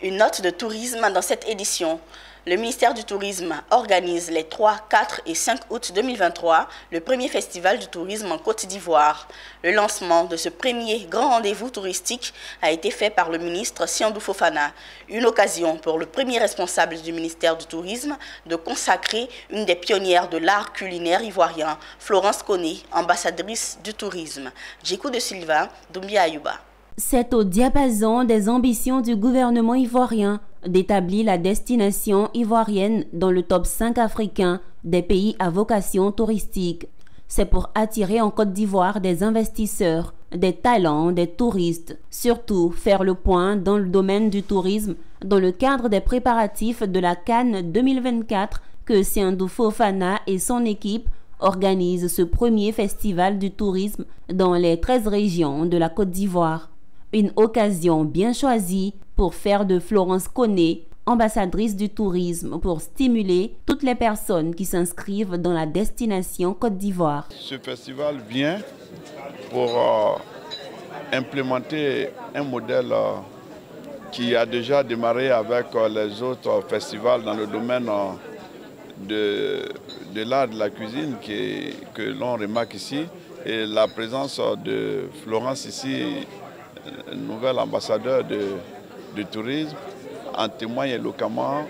Une note de tourisme dans cette édition. Le ministère du Tourisme organise les 3, 4 et 5 août 2023 le premier festival du tourisme en Côte d'Ivoire. Le lancement de ce premier grand rendez-vous touristique a été fait par le ministre Siandou Fofana. Une occasion pour le premier responsable du ministère du Tourisme de consacrer une des pionnières de l'art culinaire ivoirien, Florence Koné, ambassadrice du tourisme. Djikou de Silva, Doumbia Ayouba. C'est au diapason des ambitions du gouvernement ivoirien d'établir la destination ivoirienne dans le top 5 africain des pays à vocation touristique. C'est pour attirer en Côte d'Ivoire des investisseurs, des talents, des touristes, surtout faire le point dans le domaine du tourisme dans le cadre des préparatifs de la Cannes 2024 que Siandou Fofana et son équipe organisent ce premier festival du tourisme dans les 13 régions de la Côte d'Ivoire. Une occasion bien choisie pour faire de Florence Koné ambassadrice du tourisme pour stimuler toutes les personnes qui s'inscrivent dans la destination Côte d'Ivoire. Ce festival vient pour implémenter un modèle qui a déjà démarré avec les autres festivals dans le domaine de l'art de la cuisine que l'on remarque ici. Et la présence de Florence ici, nouvel ambassadeur du tourisme, en témoigne éloquemment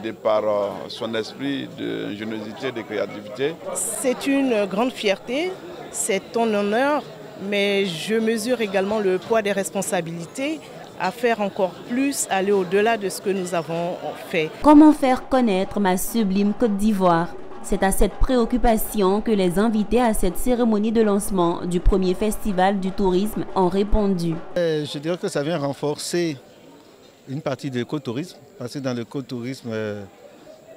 de par son esprit d'ingéniosité, de créativité. C'est une grande fierté, c'est ton honneur, mais je mesure également le poids des responsabilités à faire encore plus, aller au-delà de ce que nous avons fait. Comment faire connaître ma sublime Côte d'Ivoire? C'est à cette préoccupation que les invités à cette cérémonie de lancement du premier festival du tourisme ont répondu. Je dirais que ça vient renforcer une partie de l'écotourisme, parce que dans l'écotourisme,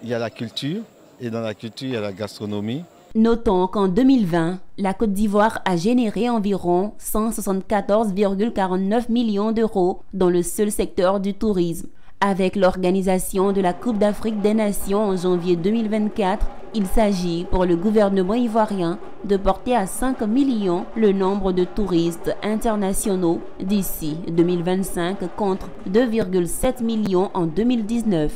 il y a la culture, et dans la culture, il y a la gastronomie. Notons qu'en 2020, la Côte d'Ivoire a généré environ 174,49 millions d'euros dans le seul secteur du tourisme. Avec l'organisation de la Coupe d'Afrique des Nations en janvier 2024, il s'agit pour le gouvernement ivoirien de porter à 5 millions le nombre de touristes internationaux d'ici 2025 contre 2,7 millions en 2019.